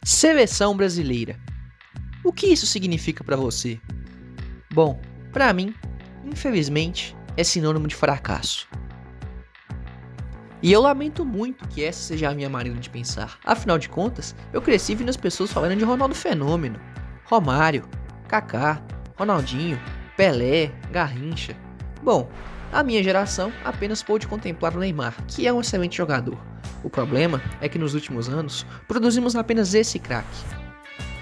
Seleção brasileira. O que isso significa pra você? Bom, pra mim, infelizmente, é sinônimo de fracasso. E eu lamento muito que essa seja a minha maneira de pensar. Afinal de contas, eu cresci vendo as pessoas falando de Ronaldo Fenômeno, Romário, Kaká, Ronaldinho, Pelé, Garrincha. Bom, a minha geração apenas pôde contemplar o Neymar, que é um excelente jogador. O problema é que nos últimos anos produzimos apenas esse craque.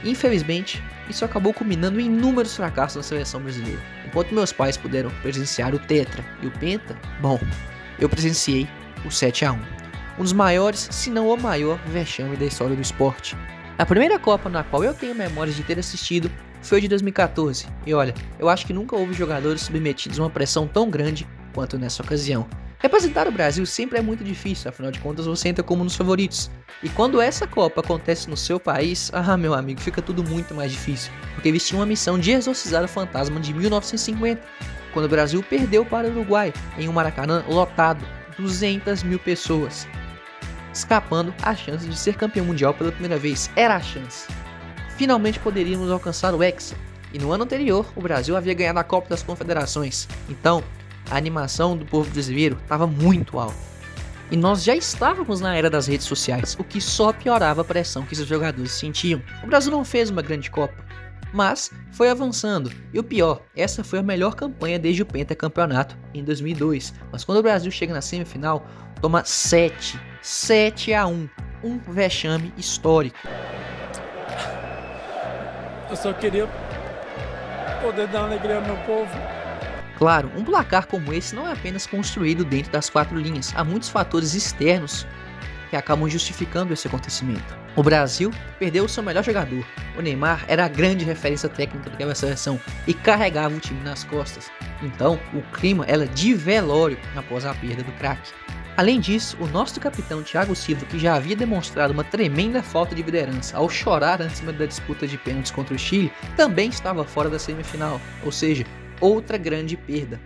Infelizmente, isso acabou culminando em inúmeros fracassos na seleção brasileira. Enquanto meus pais puderam presenciar o Tetra e o Penta, bom, eu presenciei o 7-1, um dos maiores, se não o maior, vexame da história do esporte. A primeira Copa na qual eu tenho memórias de ter assistido foi a de 2014, e olha, eu acho que nunca houve jogadores submetidos a uma pressão tão grande quanto nessa ocasião. Representar o Brasil sempre é muito difícil, afinal de contas você entra como um dos favoritos. E quando essa Copa acontece no seu país, meu amigo, fica tudo muito mais difícil, porque eles tinham uma missão de exorcizar o fantasma de 1950, quando o Brasil perdeu para o Uruguai, em um Maracanã lotado, 200 mil pessoas, escapando a chance de ser campeão mundial pela primeira vez. Era a chance. Finalmente poderíamos alcançar o Hexa, e no ano anterior o Brasil havia ganhado a Copa das Confederações, então a animação do povo brasileiro estava muito alta. E nós já estávamos na era das redes sociais, o que só piorava a pressão que os jogadores sentiam. O Brasil não fez uma grande Copa, mas foi avançando. E o pior, essa foi a melhor campanha desde o pentacampeonato em 2002. Mas quando o Brasil chega na semifinal, toma 7-1, um vexame histórico. Eu só queria poder dar alegria ao meu povo. Claro, um placar como esse não é apenas construído dentro das quatro linhas. Há muitos fatores externos que acabam justificando esse acontecimento. O Brasil perdeu o seu melhor jogador. O Neymar era a grande referência técnica daquela seleção e carregava o time nas costas. Então, o clima era de velório após a perda do craque. Além disso, o nosso capitão Thiago Silva, que já havia demonstrado uma tremenda falta de liderança ao chorar antes da disputa de pênaltis contra o Chile, também estava fora da semifinal, ou seja, outra grande perda.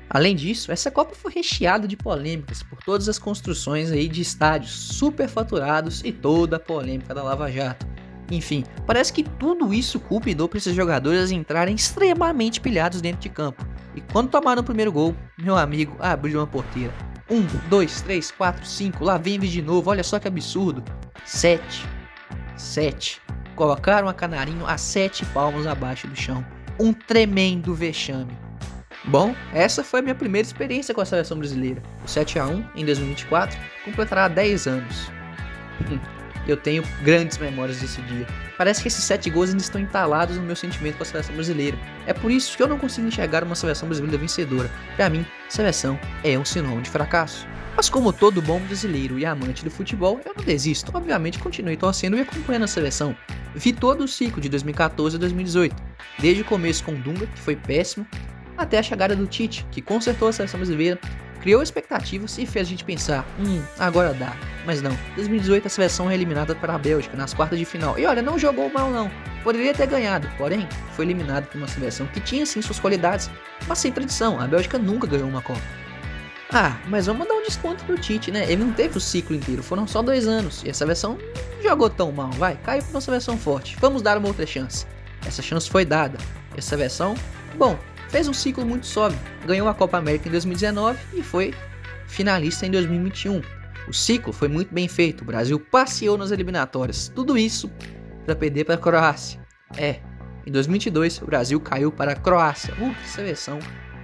Além disso, essa Copa foi recheada de polêmicas por todas as construções aí de estádios superfaturados e toda a polêmica da Lava Jato. Enfim, parece que tudo isso culminou para esses jogadores entrarem extremamente pilhados dentro de campo. E quando tomaram o primeiro gol, meu amigo, abriu uma porteira. 1, 2, 3, 4, 5, lá vem eles de novo, olha só que absurdo. 7. Colocaram a Canarinho a 7 palmos abaixo do chão. Um tremendo vexame. Bom, essa foi a minha primeira experiência com a seleção brasileira. O 7-1 em 2024 completará 10 anos. Eu tenho grandes memórias desse dia. Parece que esses 7 gols ainda estão entalados no meu sentimento com a seleção brasileira. É por isso que eu não consigo enxergar uma seleção brasileira vencedora. Pra mim, seleção é um sinônimo de fracasso. Mas como todo bom brasileiro e amante do futebol, eu não desisto. Obviamente, continuei torcendo e acompanhando a seleção. Vi todo o ciclo de 2014 a 2018. Desde o começo com o Dunga, que foi péssimo, até a chegada do Tite, que consertou a seleção brasileira, criou expectativas e fez a gente pensar, agora dá. Mas não, em 2018 a seleção é eliminada para a Bélgica nas quartas de final. E olha, não jogou mal não, poderia ter ganhado, porém foi eliminado por uma seleção que tinha sim suas qualidades, mas sem tradição. A Bélgica nunca ganhou uma Copa. Mas vamos dar um desconto pro Tite, né? Ele não teve o ciclo inteiro, foram só 2 anos. E a seleção não jogou tão mal, caiu pra uma seleção forte. Vamos dar uma outra chance. Essa chance foi dada. E a seleção, fez um ciclo muito sólido. Ganhou a Copa América em 2019 e foi finalista em 2021. O ciclo foi muito bem feito. O Brasil passeou nas eliminatórias. Tudo isso para perder para a Croácia. Em 2022 o Brasil caiu para a Croácia. Que seleção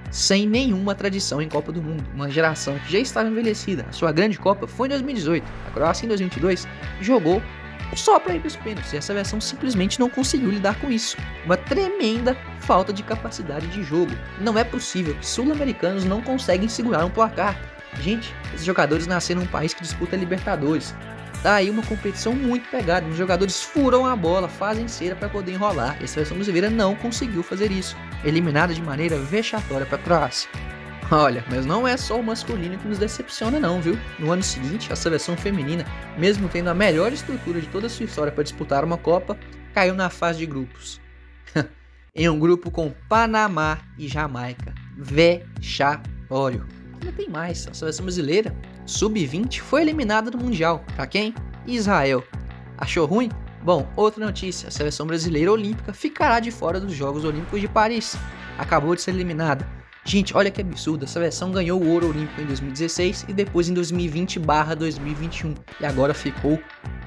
sem nenhuma tradição em Copa do Mundo. Uma geração que já estava envelhecida. A sua grande Copa foi em 2018. A Croácia em 2022 jogou só para ir para os pênaltis, e a seleção simplesmente não conseguiu lidar com isso. Uma tremenda falta de capacidade de jogo. Não é possível que sul-americanos não conseguem segurar um placar. Gente, esses jogadores nasceram num país que disputa Libertadores. Tá aí uma competição muito pegada. Os jogadores furam a bola, fazem cera para poder enrolar. E a seleção brasileira não conseguiu fazer isso. Eliminada de maneira vexatória para a Croácia. Olha, mas não é só o masculino que nos decepciona não, viu? No ano seguinte, a seleção feminina, mesmo tendo a melhor estrutura de toda a sua história para disputar uma Copa, caiu na fase de grupos. Em um grupo com Panamá e Jamaica. Vexatório. Ainda tem mais, a seleção brasileira, sub-20, foi eliminada do Mundial. Pra quem? Israel. Achou ruim? Bom, outra notícia, a seleção brasileira olímpica ficará de fora dos Jogos Olímpicos de Paris. Acabou de ser eliminada. Gente, olha que absurdo, a seleção ganhou o ouro olímpico em 2016 e depois em 2020/2021 e agora ficou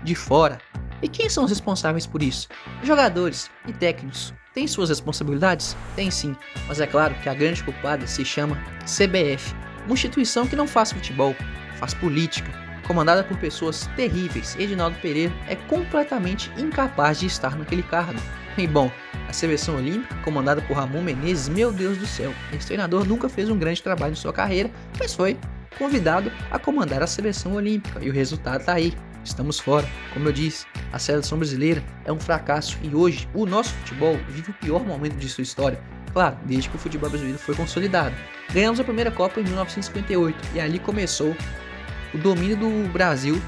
de fora. E quem são os responsáveis por isso? Jogadores e técnicos. Tem suas responsabilidades? Tem sim, mas é claro que a grande culpada se chama CBF, uma instituição que não faz futebol, faz política, comandada por pessoas terríveis. Edinaldo Pereira é completamente incapaz de estar naquele cargo. E bom, a seleção olímpica, comandada por Ramon Menezes, meu Deus do céu, esse treinador nunca fez um grande trabalho em sua carreira, mas foi convidado a comandar a seleção olímpica e o resultado tá aí. Estamos fora. Como eu disse, a seleção brasileira é um fracasso e hoje o nosso futebol vive o pior momento de sua história. Claro, desde que o futebol brasileiro foi consolidado. Ganhamos a primeira Copa em 1958 e ali começou o domínio do Brasil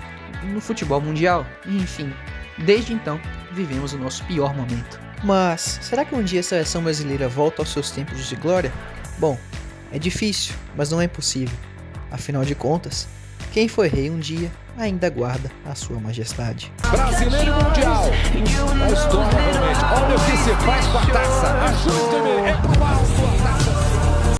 no futebol mundial. Enfim, desde então vivemos o nosso pior momento. Mas será que um dia a seleção brasileira volta aos seus tempos de glória? Bom, é difícil, mas não é impossível. Afinal de contas, quem foi rei um dia ainda guarda a sua majestade. Brasileiro Mundial. A história realmente. Olha o que se faz com a taça. Ajude-me.